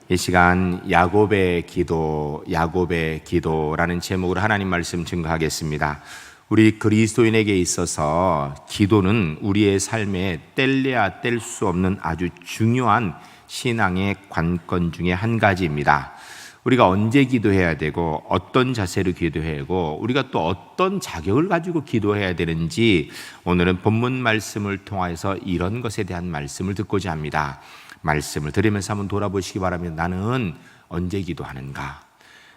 이 시간 야곱의 기도라는 제목으로 하나님 말씀 증거하겠습니다. 우리 그리스도인에게 있어서 기도는 우리의 삶에 뗄래야 뗄 수 없는 아주 중요한 신앙의 관건 중에 한 가지입니다. 우리가 언제 기도해야 되고 어떤 자세로 기도해야 하고 우리가 또 어떤 자격을 가지고 기도해야 되는지 오늘은 본문 말씀을 통해서 이런 것에 대한 말씀을 듣고자 합니다. 말씀을 들으면서 한번 돌아보시기 바랍니다. 나는 언제 기도하는가?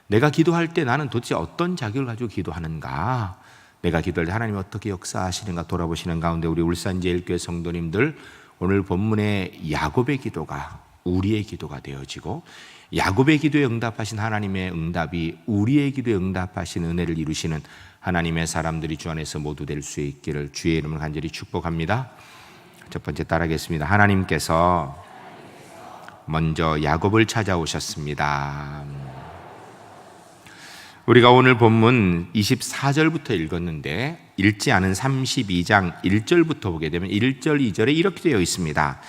내가 기도할 때 나는 도대체 어떤 자격을 가지고 기도하는가? 내가 기도할 때 하나님이 어떻게 역사하시는가 돌아보시는 가운데 우리 울산제일교회 성도님들, 오늘 본문의 야곱의 기도가 우리의 기도가 되어지고 야곱의 기도에 응답하신 하나님의 응답이 우리의 기도에 응답하신 은혜를 이루시는 하나님의 사람들이 주 안에서 모두 될 수 있기를 주의 이름으로 간절히 축복합니다. 첫 번째 따라하겠습니다. 하나님께서 먼저 야곱을 찾아오셨습니다. 우리가 오늘 본문 24절부터 읽었는데 읽지 않은 32장 1절부터 보게 되면 1절, 2절에 이렇게 되어 있습니다.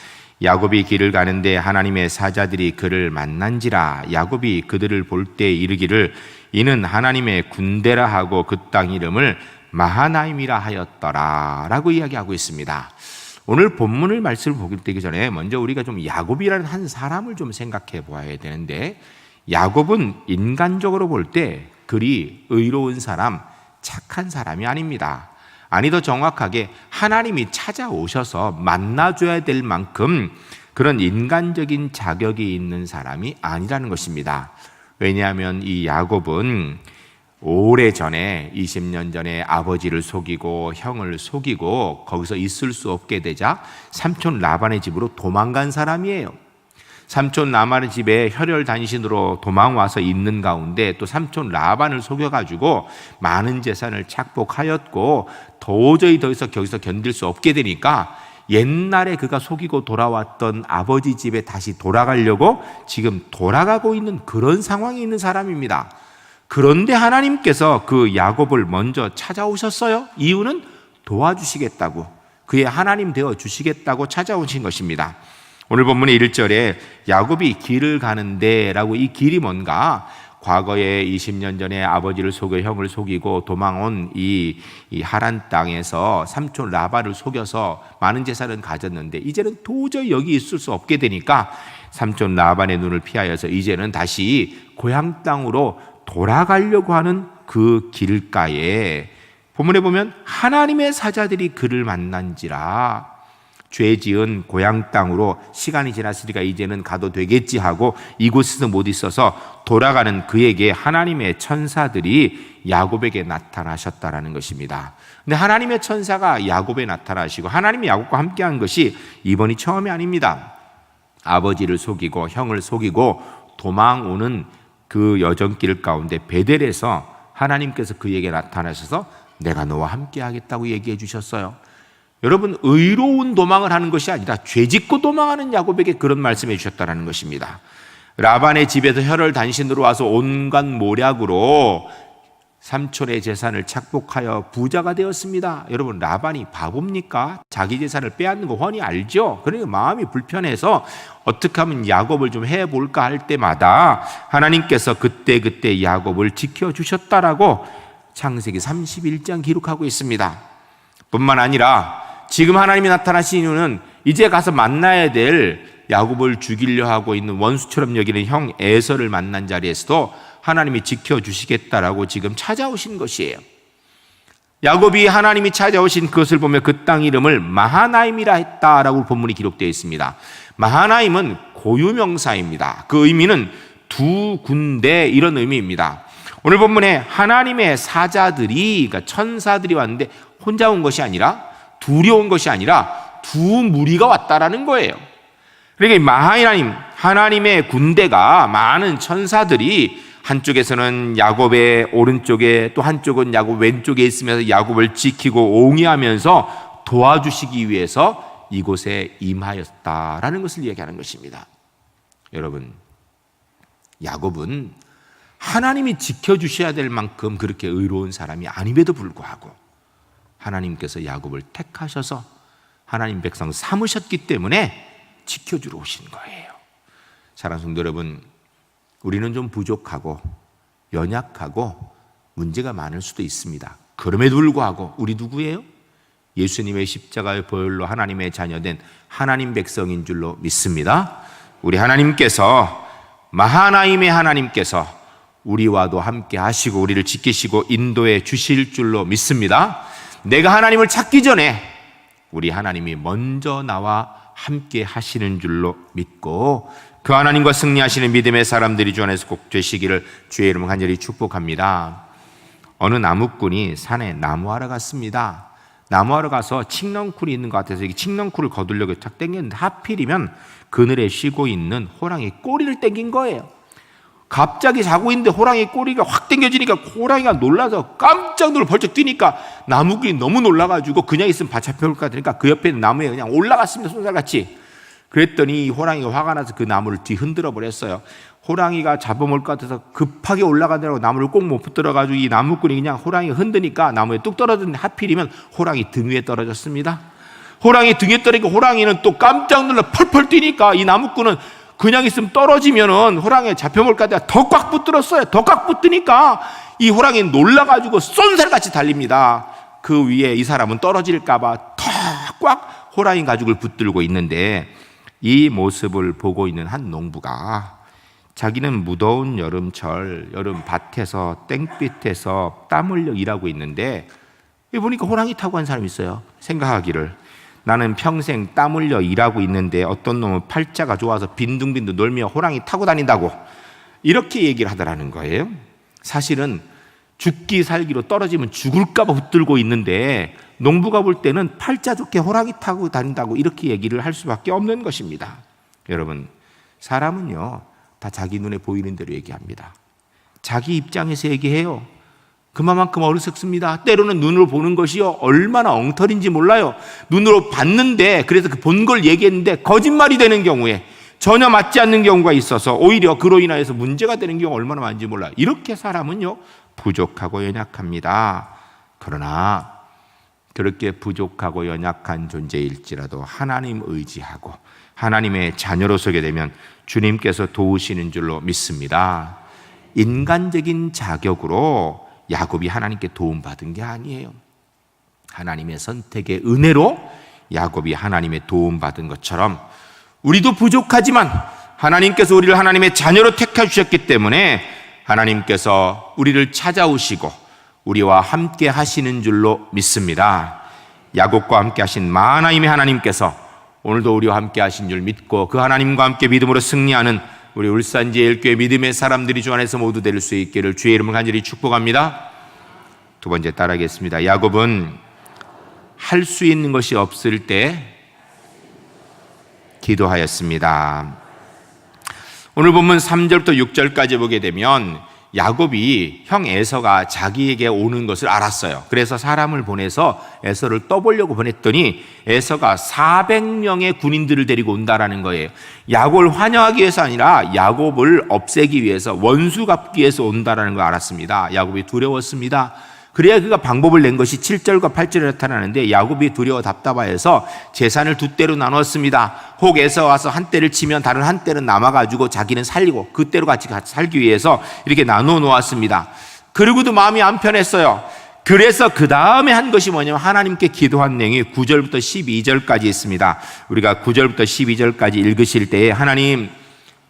야곱이 길을 가는데 하나님의 사자들이 그를 만난지라. 야곱이 그들을 볼 때 이르기를 이는 하나님의 군대라 하고 그 땅 이름을 마하나임이라 하였더라 라고 이야기하고 있습니다. 오늘 본문을 말씀을 보기 전에 먼저 우리가 좀 야곱이라는 한 사람을 좀 생각해 보아야 되는데, 야곱은 인간적으로 볼 때 그리 의로운 사람, 착한 사람이 아닙니다. 아니, 더 정확하게 하나님이 찾아오셔서 만나줘야 될 만큼 그런 인간적인 자격이 있는 사람이 아니라는 것입니다. 왜냐하면 이 야곱은 오래전에 20년 전에 아버지를 속이고 형을 속이고 거기서 있을 수 없게 되자 삼촌 라반의 집으로 도망간 사람이에요. 삼촌 라반의 집에 혈혈단신으로 도망와서 있는 가운데 또 삼촌 라반을 속여가지고 많은 재산을 착복하였고 도저히 더 이상 거기서 견딜 수 없게 되니까 옛날에 그가 속이고 돌아왔던 아버지 집에 다시 돌아가려고 지금 돌아가고 있는 그런 상황에 있는 사람입니다. 그런데 하나님께서 그 야곱을 먼저 찾아오셨어요. 이유는 도와주시겠다고, 그의 하나님 되어 주시겠다고 찾아오신 것입니다. 오늘 본문의 1절에 야곱이 길을 가는데 라고, 이 길이 뭔가, 과거에 20년 전에 아버지를 속여 형을 속이고 도망온 이 하란 땅에서 삼촌 라반을 속여서 많은 재산을 가졌는데 이제는 도저히 여기 있을 수 없게 되니까 삼촌 라반의 눈을 피하여서 이제는 다시 고향 땅으로 돌아가려고 하는 그 길가에 본문에 보면 하나님의 사자들이 그를 만난지라. 죄 지은 고향 땅으로 시간이 지났으니까 이제는 가도 되겠지 하고 이곳에서 못 있어서 돌아가는 그에게 하나님의 천사들이 야곱에게 나타나셨다라는 것입니다. 근데 하나님의 천사가 야곱에 나타나시고 하나님이 야곱과 함께한 것이 이번이 처음이 아닙니다. 아버지를 속이고 형을 속이고 도망오는 그 여정길 가운데 베델에서 하나님께서 그에게 나타나셔서 내가 너와 함께 하겠다고 얘기해 주셨어요. 여러분, 의로운 도망을 하는 것이 아니라 죄짓고 도망하는 야곱에게 그런 말씀해 주셨다는 것입니다. 라반의 집에서 혈혈단신으로 와서 온갖 모략으로 삼촌의 재산을 착복하여 부자가 되었습니다. 여러분, 라반이 바보입니까? 자기 재산을 빼앗는 거 훤히 알죠? 그러니까 마음이 불편해서 어떻게 하면 야곱을 좀 해볼까 할 때마다 하나님께서 그때 야곱을 지켜주셨다라고 창세기 31장 기록하고 있습니다. 뿐만 아니라 지금 하나님이 나타나신 이유는 이제 가서 만나야 될 야곱을 죽이려 하고 있는 원수처럼 여기는 형 에서를 만난 자리에서도 하나님이 지켜주시겠다라고 지금 찾아오신 것이에요. 야곱이 하나님이 찾아오신 그것을 보면 그 땅 이름을 마하나임이라 했다라고 본문이 기록되어 있습니다. 마하나임은 고유명사입니다. 그 의미는 두 군데, 이런 의미입니다. 오늘 본문에 하나님의 사자들이, 그러니까 천사들이 왔는데 혼자 온 것이 아니라, 둘이 온 것이 아니라 두 무리가 왔다라는 거예요. 그러니까 마하나임, 하나님의 군대가, 많은 천사들이 한쪽에서는 야곱의 오른쪽에 또 한쪽은 야곱 왼쪽에 있으면서 야곱을 지키고 옹이하면서 도와주시기 위해서 이곳에 임하였다라는 것을 이야기하는 것입니다. 여러분, 야곱은 하나님이 지켜주셔야 될 만큼 그렇게 의로운 사람이 아님에도 불구하고 하나님께서 야곱을 택하셔서 하나님 백성 삼으셨기 때문에 지켜주러 오신 거예요. 사랑하는 성도 여러분, 우리는 좀 부족하고 연약하고 문제가 많을 수도 있습니다. 그럼에도 불구하고 우리 누구예요? 예수님의 십자가의 보혈로 하나님의 자녀된 하나님 백성인 줄로 믿습니다. 우리 하나님께서, 마하나임의 하나님께서 우리와도 함께 하시고 우리를 지키시고 인도해 주실 줄로 믿습니다. 내가 하나님을 찾기 전에 우리 하나님이 먼저 나와 함께 하시는 줄로 믿고 그 하나님과 승리하시는 믿음의 사람들이 주 안에서 꼭 되시기를 주의 이름으로 간절히 축복합니다. 어느 나무꾼이 산에 나무하러 갔습니다. 나무하러 가서 칡넝쿨이 있는 것 같아서 이 칡넝쿨을 거두려고 탁 당겼는데 하필이면 그늘에 쉬고 있는 호랑이 꼬리를 당긴 거예요. 갑자기 자고 있는데 호랑이 꼬리가 확 당겨지니까 호랑이가 놀라서 깜짝 놀라 벌쩍 뛰니까 나무꾼이 너무 놀라가지고 그냥 있으면 바 잡혀올 것 같으니까 그 옆에 있는 나무에 그냥 올라갔습니다. 손살같이. 그랬더니 호랑이가 화가 나서 그 나무를 뒤흔들어 버렸어요. 호랑이가 잡아먹을 것 같아서 급하게 올라가더라고 나무를 꼭 못 붙들어가지고 이 나무꾼이 그냥 호랑이가 흔드니까 나무에 뚝 떨어졌는데 하필이면 호랑이 등 위에 떨어졌습니다. 호랑이 등에 떨어지니까 호랑이는 또 깜짝 놀라 펄펄 뛰니까 이 나무꾼은 그냥 있으면 떨어지면은 호랑이에 잡혀먹을 것 같아서 더 꽉 붙들었어요. 더 꽉 붙드니까 이 호랑이는 놀라가지고 쏜살같이 달립니다. 그 위에 이 사람은 떨어질까봐 더 꽉 호랑이 가죽을 붙들고 있는데 이 모습을 보고 있는 한 농부가 자기는 무더운 여름철 여름 밭에서 땡빛에서 땀 흘려 일하고 있는데 보니까 호랑이 타고 간 사람이 있어요. 생각하기를 나는 평생 땀 흘려 일하고 있는데 어떤 놈은 팔자가 좋아서 빈둥빈둥 놀며 호랑이 타고 다닌다고 이렇게 얘기를 하더라는 거예요. 사실은 죽기 살기로 떨어지면 죽을까 봐 붙들고 있는데 농부가 볼 때는 팔자 좋게 호랑이 타고 다닌다고 이렇게 얘기를 할 수밖에 없는 것입니다. 여러분, 사람은요 다 자기 눈에 보이는 대로 얘기합니다. 자기 입장에서 얘기해요. 그만큼 어리석습니다. 때로는 눈으로 보는 것이요 얼마나 엉터리인지 몰라요. 눈으로 봤는데 그래서 그 본 걸 얘기했는데 거짓말이 되는 경우에 전혀 맞지 않는 경우가 있어서 오히려 그로 인하여서 문제가 되는 경우가 얼마나 많은지 몰라요. 이렇게 사람은요 부족하고 연약합니다. 그러나 그렇게 부족하고 연약한 존재일지라도 하나님 의지하고 하나님의 자녀로 서게 되면 주님께서 도우시는 줄로 믿습니다. 인간적인 자격으로 야곱이 하나님께 도움받은 게 아니에요. 하나님의 선택의 은혜로 야곱이 하나님의 도움받은 것처럼 우리도 부족하지만 하나님께서 우리를 하나님의 자녀로 택해 주셨기 때문에 하나님께서 우리를 찾아오시고 우리와 함께 하시는 줄로 믿습니다. 야곱과 함께 하신 마하나임의 하나님께서 오늘도 우리와 함께 하신 줄 믿고 그 하나님과 함께 믿음으로 승리하는 우리 울산제일교회 믿음의 사람들이 주 안에서 모두 될 수 있기를 주의 이름으로 간절히 축복합니다. 두 번째 따라하겠습니다. 야곱은 할 수 있는 것이 없을 때 기도하였습니다. 오늘 본문 3절부터 6절까지 보게 되면 야곱이 형 에서가 자기에게 오는 것을 알았어요. 그래서 사람을 보내서 에서를 떠보려고 보냈더니 에서가 400명의 군인들을 데리고 온다라는 거예요. 야곱을 환영하기 위해서 아니라 야곱을 없애기 위해서 원수 갚기 위해서 온다라는 걸 알았습니다. 야곱이 두려웠습니다. 그래야 그가 방법을 낸 것이 7절과 8절에 나타나는데 야곱이 두려워 답답하여서 재산을 두 떼로 나눴습니다. 혹 에서 와서 한 떼를 치면 다른 한 떼는 남아가지고 자기는 살리고 그 떼로 같이 살기 위해서 이렇게 나누어 놓았습니다. 그리고도 마음이 안 편했어요. 그래서 그 다음에 한 것이 뭐냐면 하나님께 기도한 내용이 9절부터 12절까지 있습니다. 우리가 9절부터 12절까지 읽으실 때에 하나님,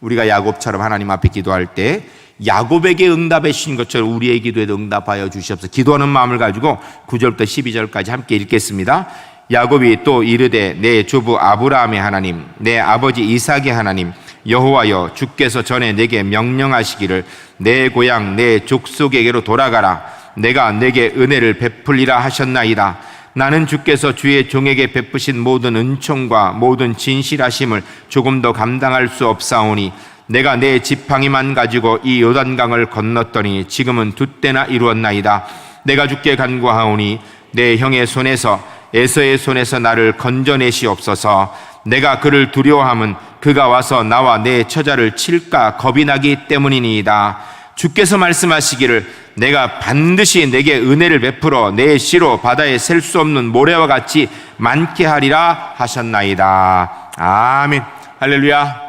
우리가 야곱처럼 하나님 앞에 기도할 때 야곱에게 응답해 주신 것처럼 우리의 기도에도 응답하여 주시옵소서. 기도하는 마음을 가지고 9절부터 12절까지 함께 읽겠습니다. 야곱이 또 이르되 내 조부 아브라함의 하나님, 내 아버지 이삭의 하나님 여호와여, 주께서 전에 내게 명령하시기를 내 고향 내 족속에게로 돌아가라. 내가 내게 은혜를 베풀리라 하셨나이다. 나는 주께서 주의 종에게 베푸신 모든 은총과 모든 진실하심을 조금 더 감당할 수 없사오니 내가 내 지팡이만 가지고 이 요단강을 건넜더니 지금은 두 때나 이루었나이다. 내가 주께 간구하오니 내 형의 손에서 에서의 손에서 나를 건져내시옵소서. 내가 그를 두려워함은 그가 와서 나와 내 처자를 칠까 겁이 나기 때문이니이다. 주께서 말씀하시기를 내가 반드시 내게 은혜를 베풀어 내 시로 바다에 셀 수 없는 모래와 같이 많게 하리라 하셨나이다. 아멘. 할렐루야,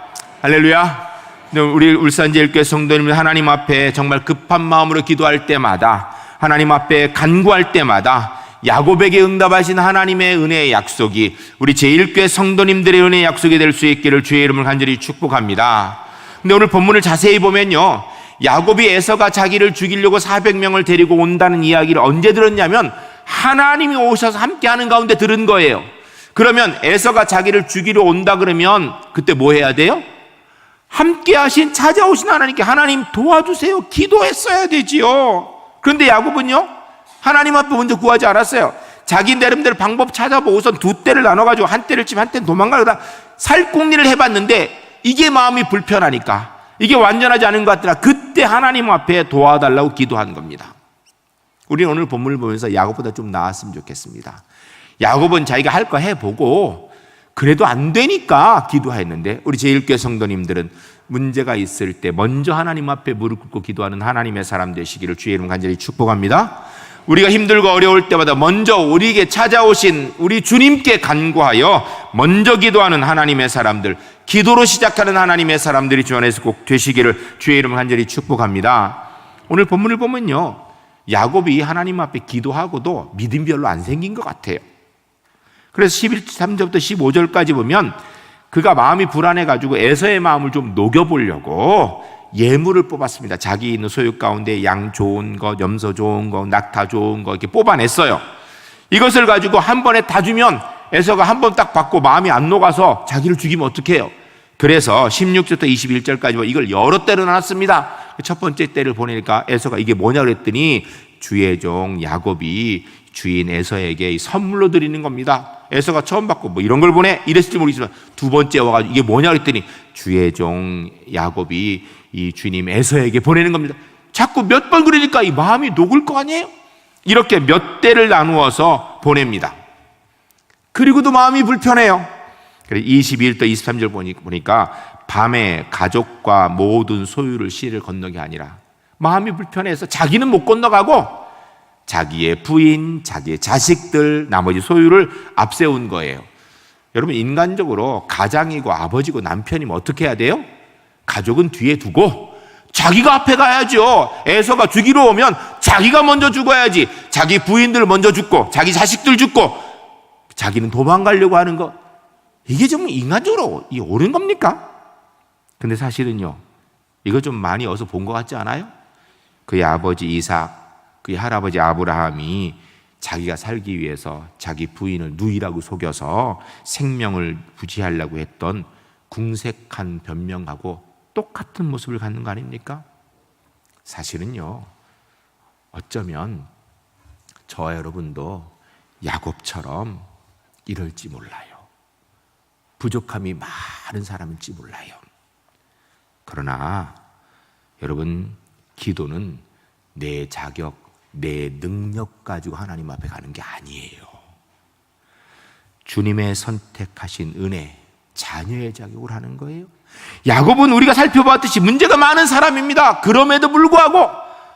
할렐루야. 우리 울산제일교회 성도님들 하나님 앞에 정말 급한 마음으로 기도할 때마다, 하나님 앞에 간구할 때마다 야곱에게 응답하신 하나님의 은혜의 약속이 우리 제일교회 성도님들의 은혜의 약속이 될 수 있기를 주의 이름을 간절히 축복합니다. 근데 오늘 본문을 자세히 보면요, 야곱이 에서가 자기를 죽이려고 400명을 데리고 온다는 이야기를 언제 들었냐면 하나님이 오셔서 함께하는 가운데 들은 거예요. 그러면 에서가 자기를 죽이려 온다 그러면 그때 뭐 해야 돼요? 함께하신 찾아오신 하나님께 하나님 도와주세요 기도했어야 되지요. 그런데 야곱은요, 하나님 앞에 먼저 구하지 않았어요. 자기 나름대로 방법 찾아보고 우선 두 떼를 나눠가지고 한 떼를 치면 한 떼는 도망가려다 살궁리를 해봤는데 이게 마음이 불편하니까, 이게 완전하지 않은 것 같더라. 그때 하나님 앞에 도와달라고 기도한 겁니다. 우리는 오늘 본문을 보면서 야곱보다 좀 나았으면 좋겠습니다. 야곱은 자기가 할 거 해보고 그래도 안 되니까 기도했는데, 우리 제1교회 성도님들은 문제가 있을 때 먼저 하나님 앞에 무릎 꿇고 기도하는 하나님의 사람 되시기를 주의 이름 간절히 축복합니다. 우리가 힘들고 어려울 때마다 먼저 우리에게 찾아오신 우리 주님께 간구하여 먼저 기도하는 하나님의 사람들, 기도로 시작하는 하나님의 사람들이 주 안에서 꼭 되시기를 주의 이름 간절히 축복합니다. 오늘 본문을 보면요, 야곱이 하나님 앞에 기도하고도 믿음이 별로 안 생긴 것 같아요. 그래서 13절부터 15절까지 보면 그가 마음이 불안해가지고 에서의 마음을 좀 녹여보려고 예물을 뽑았습니다. 자기 있는 소유 가운데 양 좋은 거, 염소 좋은 거, 낙타 좋은 거 이렇게 뽑아냈어요. 이것을 가지고 한 번에 다 주면 에서가 한 번 딱 받고 마음이 안 녹아서 자기를 죽이면 어떡해요? 그래서 16절부터 21절까지 이걸 여러 때로 나눴습니다. 첫 번째 때를 보내니까 에서가 이게 뭐냐 그랬더니 주의 종 야곱이 주인 에서에게 선물로 드리는 겁니다. 에서가 처음 받고 뭐 이런 걸 보내? 이랬을지 모르겠지만 두 번째 와가지고 이게 뭐냐 그랬더니 주의 종 야곱이 이 주님 에서에게 보내는 겁니다. 자꾸 몇 번 그러니까 이 마음이 녹을 거 아니에요? 이렇게 몇 대를 나누어서 보냅니다. 그리고도 마음이 불편해요. 그래서 22절부터 23절 보니까 밤에 가족과 모든 소유를 시를 건너게 아니라 마음이 불편해서 자기는 못 건너가고 자기의 부인, 자기의 자식들, 나머지 소유를 앞세운 거예요. 여러분, 인간적으로 가장이고 아버지고 남편이면 어떻게 해야 돼요? 가족은 뒤에 두고 자기가 앞에 가야죠. 에서가 죽이러 오면 자기가 먼저 죽어야지. 자기 부인들 먼저 죽고 자기 자식들 죽고 자기는 도망가려고 하는 거, 이게 좀 인간적으로 이 옳은 겁니까? 근데 사실은요, 이거 좀 많이 어디서 본 것 같지 않아요? 그의 아버지 이삭, 그의 할아버지 아브라함이 자기가 살기 위해서 자기 부인을 누이라고 속여서 생명을 부지하려고 했던 궁색한 변명하고 똑같은 모습을 갖는 거 아닙니까? 사실은요, 어쩌면 저와 여러분도 야곱처럼 이럴지 몰라요. 부족함이 많은 사람일지 몰라요. 그러나 여러분, 기도는 내 자격, 내 능력 가지고 하나님 앞에 가는 게 아니에요. 주님의 선택하신 은혜, 자녀의 자격으로 하는 거예요. 야곱은 우리가 살펴봤듯이 문제가 많은 사람입니다. 그럼에도 불구하고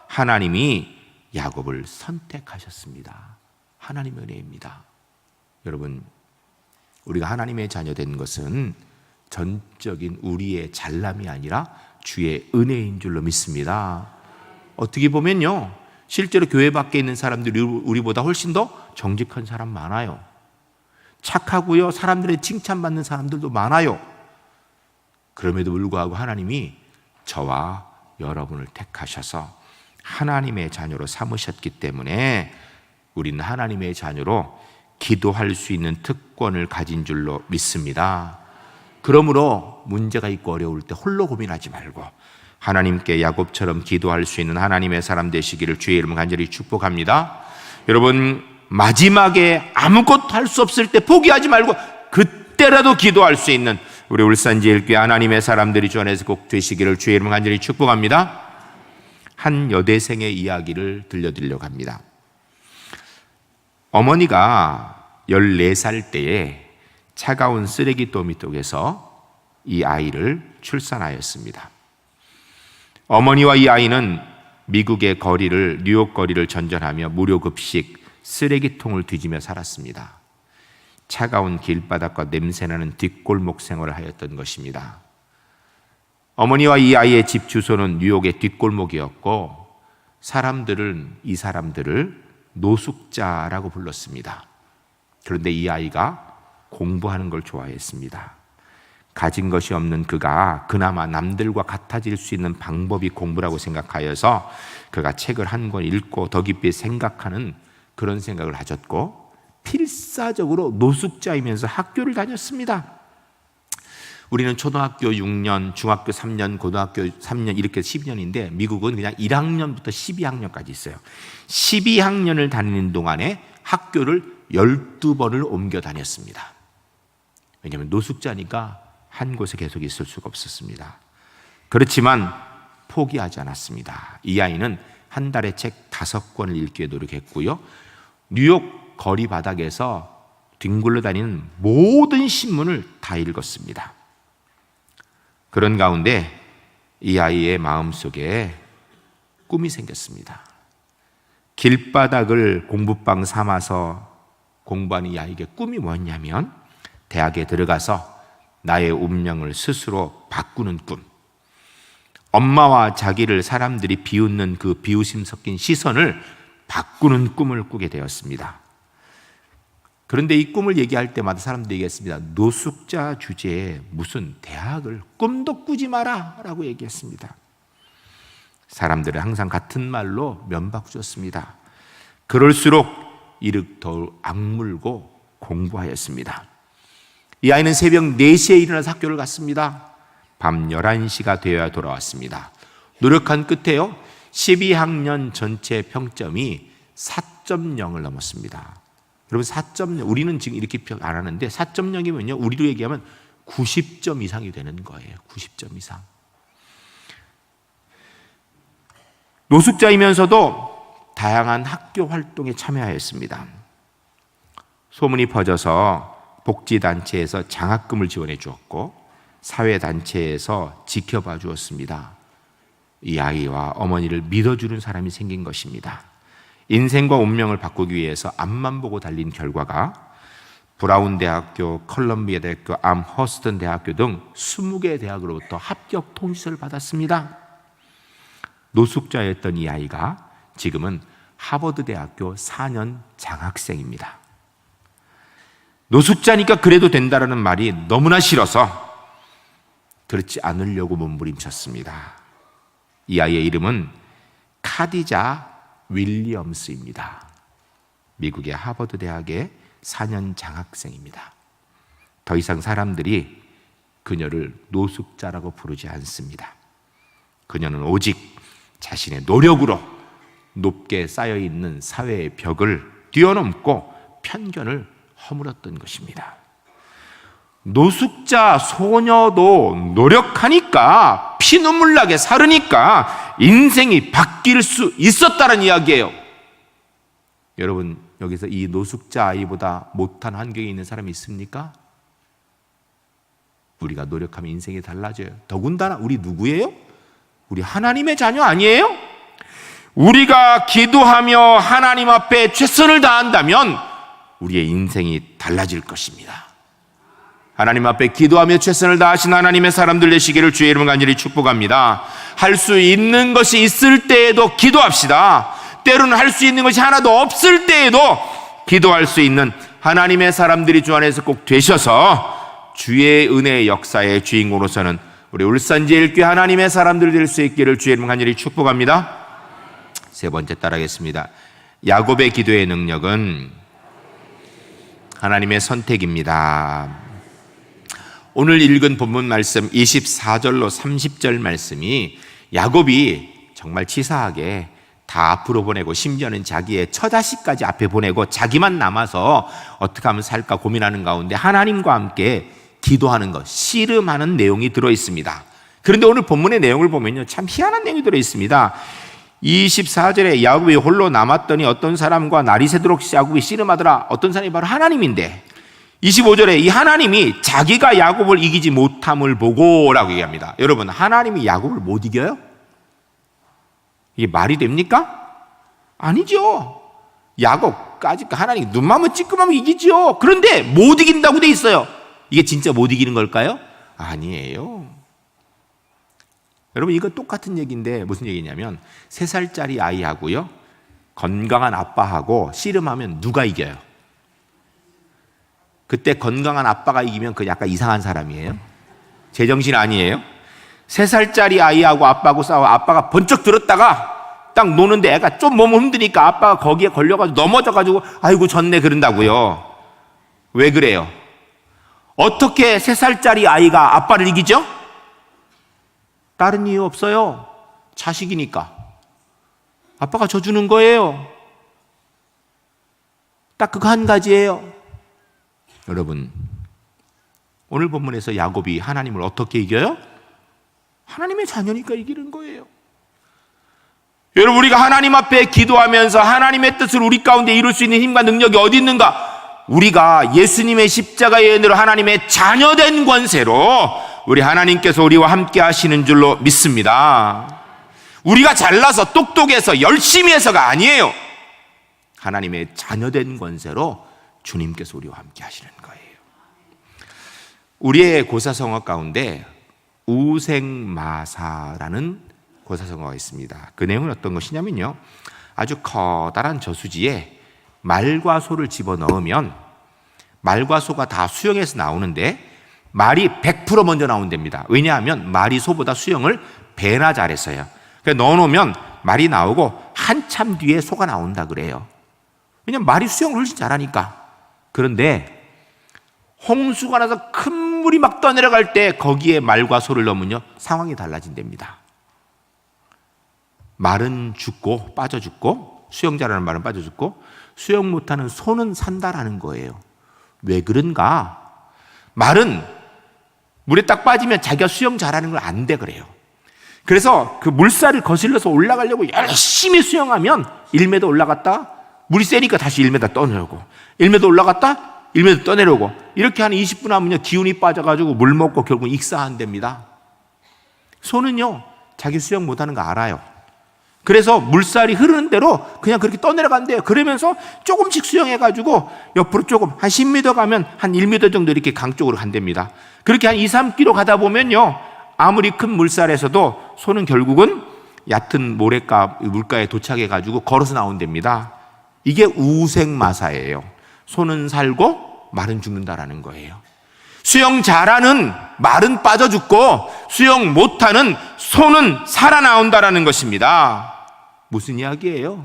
하나님이 야곱을 선택하셨습니다. 하나님의 은혜입니다. 여러분, 우리가 하나님의 자녀 된 것은 전적인 우리의 잘남이 아니라 주의 은혜인 줄로 믿습니다. 어떻게 보면요, 실제로 교회 밖에 있는 사람들이 우리보다 훨씬 더 정직한 사람 많아요. 착하고요, 사람들의 칭찬받는 사람들도 많아요. 그럼에도 불구하고 하나님이 저와 여러분을 택하셔서 하나님의 자녀로 삼으셨기 때문에 우리는 하나님의 자녀로 기도할 수 있는 특권을 가진 줄로 믿습니다. 그러므로 문제가 있고 어려울 때 홀로 고민하지 말고 하나님께 야곱처럼 기도할 수 있는 하나님의 사람 되시기를 주의 이름으로 간절히 축복합니다. 여러분, 마지막에 아무것도 할 수 없을 때 포기하지 말고 그때라도 기도할 수 있는 우리 울산제일교회 하나님의 사람들이 주 안에서 꼭 되시기를 주의 이름으로 간절히 축복합니다. 한 여대생의 이야기를 들려드리려고 합니다. 어머니가 14살 때에 차가운 쓰레기더미 속에서 이 아이를 출산하였습니다. 어머니와 이 아이는 미국의 거리를, 뉴욕 거리를 전전하며 무료 급식, 쓰레기통을 뒤지며 살았습니다. 차가운 길바닥과 냄새나는 뒷골목 생활을 하였던 것입니다. 어머니와 이 아이의 집 주소는 뉴욕의 뒷골목이었고 사람들은 이 사람들을 노숙자라고 불렀습니다. 그런데 이 아이가 공부하는 걸 좋아했습니다. 가진 것이 없는 그가 그나마 남들과 같아질 수 있는 방법이 공부라고 생각하여서 그가 책을 한 권 읽고 더 깊이 생각하는 그런 생각을 가졌고 필사적으로 노숙자이면서 학교를 다녔습니다. 우리는 초등학교 6년, 중학교 3년, 고등학교 3년 이렇게 12년인데 미국은 그냥 1학년부터 12학년까지 있어요. 12학년을 다니는 동안에 학교를 12번을 옮겨 다녔습니다. 왜냐하면 노숙자니까 한 곳에 계속 있을 수가 없었습니다. 그렇지만 포기하지 않았습니다. 이 아이는 한 달에 책 5권을 읽기에 노력했고요. 뉴욕 거리 바닥에서 뒹굴러 다니는 모든 신문을 다 읽었습니다. 그런 가운데 이 아이의 마음속에 꿈이 생겼습니다. 길바닥을 공부방 삼아서 공부하는 이 아이에게 꿈이 뭐였냐면 대학에 들어가서 나의 운명을 스스로 바꾸는 꿈, 엄마와 자기를 사람들이 비웃는 그 비웃음 섞인 시선을 바꾸는 꿈을 꾸게 되었습니다. 그런데 이 꿈을 얘기할 때마다 사람들이 얘기했습니다. 노숙자 주제에 무슨 대학을 꿈도 꾸지 마라 라고 얘기했습니다. 사람들은 항상 같은 말로 면박주었습니다. 그럴수록 이를 더 악물고 공부하였습니다. 이 아이는 새벽 4시에 일어나서 학교를 갔습니다. 밤 11시가 되어야 돌아왔습니다. 노력한 끝에요 12학년 전체 평점이 4.0을 넘었습니다. 여러분 4.0, 우리는 지금 이렇게 안 하는데 4.0이면요 우리로 얘기하면 90점 이상이 되는 거예요. 90점 이상. 노숙자이면서도 다양한 학교 활동에 참여하였습니다. 소문이 퍼져서 복지단체에서 장학금을 지원해 주었고 사회단체에서 지켜봐 주었습니다. 이 아이와 어머니를 믿어주는 사람이 생긴 것입니다. 인생과 운명을 바꾸기 위해서 앞만 보고 달린 결과가 브라운 대학교, 컬럼비아 대학교, 암허스턴 대학교 등 20개 대학으로부터 합격 통지서를 받았습니다. 노숙자였던 이 아이가 지금은 하버드 대학교 4년 장학생입니다. 노숙자니까 그래도 된다라는 말이 너무나 싫어서 그렇지 않으려고 몸부림쳤습니다. 이 아이의 이름은 카디자 윌리엄스입니다. 미국의 하버드 대학의 4년 장학생입니다. 더 이상 사람들이 그녀를 노숙자라고 부르지 않습니다. 그녀는 오직 자신의 노력으로 높게 쌓여있는 사회의 벽을 뛰어넘고 편견을 허물었던 것입니다. 노숙자 소녀도 노력하니까 피눈물 나게 살으니까 인생이 바뀔 수 있었다는 이야기예요. 여러분 여기서 이 노숙자 아이보다 못한 환경에 있는 사람이 있습니까? 우리가 노력하면 인생이 달라져요. 더군다나 우리 누구예요? 우리 하나님의 자녀 아니에요? 우리가 기도하며 하나님 앞에 최선을 다한다면 우리의 인생이 달라질 것입니다. 하나님 앞에 기도하며 최선을 다하신 하나님의 사람들 되시기를 주의 이름으로 간절히 축복합니다. 할 수 있는 것이 있을 때에도 기도합시다. 때로는 할 수 있는 것이 하나도 없을 때에도 기도할 수 있는 하나님의 사람들이 주 안에서 꼭 되셔서 주의 은혜의 역사의 주인공으로서는 우리 울산제일교회 하나님의 사람들 될 수 있기를 주의 이름으로 간절히 축복합니다. 세 번째 따라하겠습니다. 야곱의 기도의 능력은 하나님의 선택입니다. 오늘 읽은 본문 말씀 24절로 30절 말씀이 야곱이 정말 치사하게 다 앞으로 보내고 심지어는 자기의 처자식까지 앞에 보내고 자기만 남아서 어떻게 하면 살까 고민하는 가운데 하나님과 함께 기도하는 것, 씨름하는 내용이 들어있습니다. 그런데 오늘 본문의 내용을 보면요 참 희한한 내용이 들어있습니다. 24절에 야곱이 홀로 남았더니 어떤 사람과 날이 새도록 야곱이 씨름하더라. 어떤 사람이 바로 하나님인데 25절에 이 하나님이 자기가 야곱을 이기지 못함을 보고 라고 얘기합니다. 여러분 하나님이 야곱을 못 이겨요? 이게 말이 됩니까? 아니죠. 야곱까지 하나님이 눈만 찌끄마면 이기죠. 그런데 못 이긴다고 돼 있어요. 이게 진짜 못 이기는 걸까요? 아니에요. 여러분 이거 똑같은 얘기인데 무슨 얘기냐면 3살짜리 아이하고요 건강한 아빠하고 씨름하면 누가 이겨요? 그때 건강한 아빠가 이기면 그 약간 이상한 사람이에요? 제정신 아니에요? 3살짜리 아이하고 아빠하고 싸워 아빠가 번쩍 들었다가 딱 노는데 애가 좀 몸을 흔드니까 아빠가 거기에 걸려가지고 넘어져가지고 아이고 졌네 그런다고요. 왜 그래요? 어떻게 3살짜리 아이가 아빠를 이기죠? 다른 이유 없어요. 자식이니까. 아빠가 져주는 거예요. 딱 그거 한 가지예요. 여러분, 오늘 본문에서 야곱이 하나님을 어떻게 이겨요? 하나님의 자녀니까 이기는 거예요. 여러분, 우리가 하나님 앞에 기도하면서 하나님의 뜻을 우리 가운데 이룰 수 있는 힘과 능력이 어디 있는가? 우리가 예수님의 십자가의 은혜로 하나님의 자녀된 권세로 우리 하나님께서 우리와 함께 하시는 줄로 믿습니다. 우리가 잘나서 똑똑해서 열심히 해서가 아니에요. 하나님의 자녀된 권세로 주님께서 우리와 함께 하시는 거예요. 우리의 고사성어 가운데 우생마사라는 고사성어가 있습니다. 그 내용은 어떤 것이냐면요, 아주 커다란 저수지에 말과 소를 집어넣으면 말과 소가 다 수영해서 나오는데 말이 100% 먼저 나온답니다. 왜냐하면 말이 소보다 수영을 배나 잘했어요. 그래서 넣어놓으면 말이 나오고 한참 뒤에 소가 나온다 그래요. 왜냐하면 말이 수영을 훨씬 잘하니까. 그런데 홍수가 나서 큰 물이 막 떠내려갈 때 거기에 말과 소를 넣으면요 상황이 달라진답니다. 말은 죽고 빠져 죽고, 수영 잘하는 말은 빠져 죽고, 수영 못하는 소는 산다라는 거예요. 왜 그런가? 말은 물에 딱 빠지면 자기가 수영 잘하는 걸 안 돼 그래요. 그래서 그 물살을 거슬러서 올라가려고 열심히 수영하면 1m 올라갔다 물이 세니까 다시 1m 떠내려오고, 1m 올라갔다 1m 떠내려오고, 이렇게 한 20분 하면요 기운이 빠져가지고 물 먹고 결국 익사한답니다. 소는요 자기 수영 못하는 거 알아요. 그래서 물살이 흐르는 대로 그냥 그렇게 떠내려간대요. 그러면서 조금씩 수영해가지고 옆으로 조금 한 10m 가면 한 1m 정도 이렇게 강 쪽으로 간답니다. 그렇게 한 2, 3km 가다 보면요 아무리 큰 물살에서도 소는 결국은 얕은 물가에 도착해가지고 걸어서 나온답니다. 이게 우생마사예요. 소는 살고 말은 죽는다라는 거예요. 수영 잘하는 말은 빠져 죽고 수영 못하는 소는 살아나온다라는 것입니다. 무슨 이야기예요?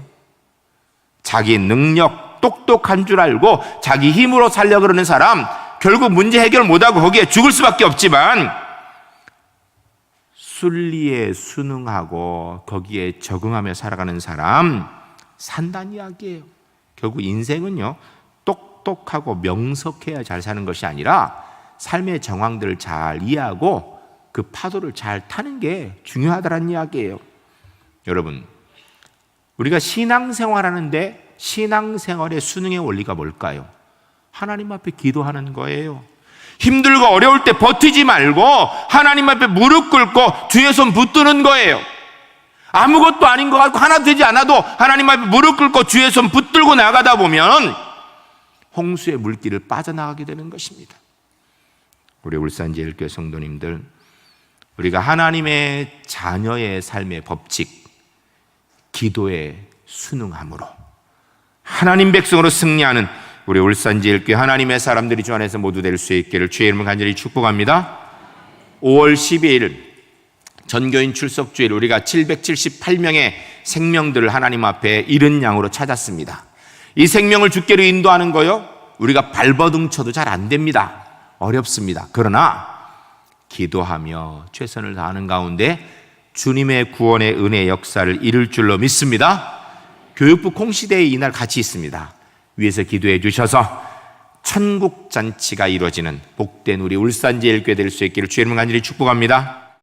자기 능력, 똑똑한 줄 알고 자기 힘으로 살려고 그러는 사람, 결국 문제 해결 못하고 거기에 죽을 수밖에 없지만 순리에 순응하고 거기에 적응하며 살아가는 사람 산다는 이야기예요. 결국 인생은요 똑똑하고 명석해야 잘 사는 것이 아니라 삶의 정황들을 잘 이해하고 그 파도를 잘 타는 게 중요하다는 이야기예요. 여러분, 우리가 신앙생활하는데 신앙생활의 순응의 원리가 뭘까요? 하나님 앞에 기도하는 거예요. 힘들고 어려울 때 버티지 말고 하나님 앞에 무릎 꿇고 주의 손 붙드는 거예요. 아무것도 아닌 것 같고 하나도 되지 않아도 하나님 앞에 무릎 꿇고 주의 손 붙들고 나가다 보면 홍수의 물길을 빠져나가게 되는 것입니다. 우리 울산제일교회 성도님들, 우리가 하나님의 자녀의 삶의 법칙, 기도에 순응함으로 하나님 백성으로 승리하는 우리 울산제일교회 하나님의 사람들이 주 안에서 모두 될 수 있기를 주의 이름으로 간절히 축복합니다. 5월 12일 전교인 출석주일 우리가 778명의 생명들을 하나님 앞에 잃은 양으로 찾았습니다. 이 생명을 주께로 인도하는 거요, 우리가 발버둥 쳐도 잘 안 됩니다. 어렵습니다. 그러나 기도하며 최선을 다하는 가운데 주님의 구원의 은혜 역사를 이룰 줄로 믿습니다. 교육부 콩시대에 이날 같이 있습니다. 위에서 기도해 주셔서 천국잔치가 이루어지는 복된 우리 울산제일교회 될 수 있기를 주의 이름으로 간절히 축복합니다.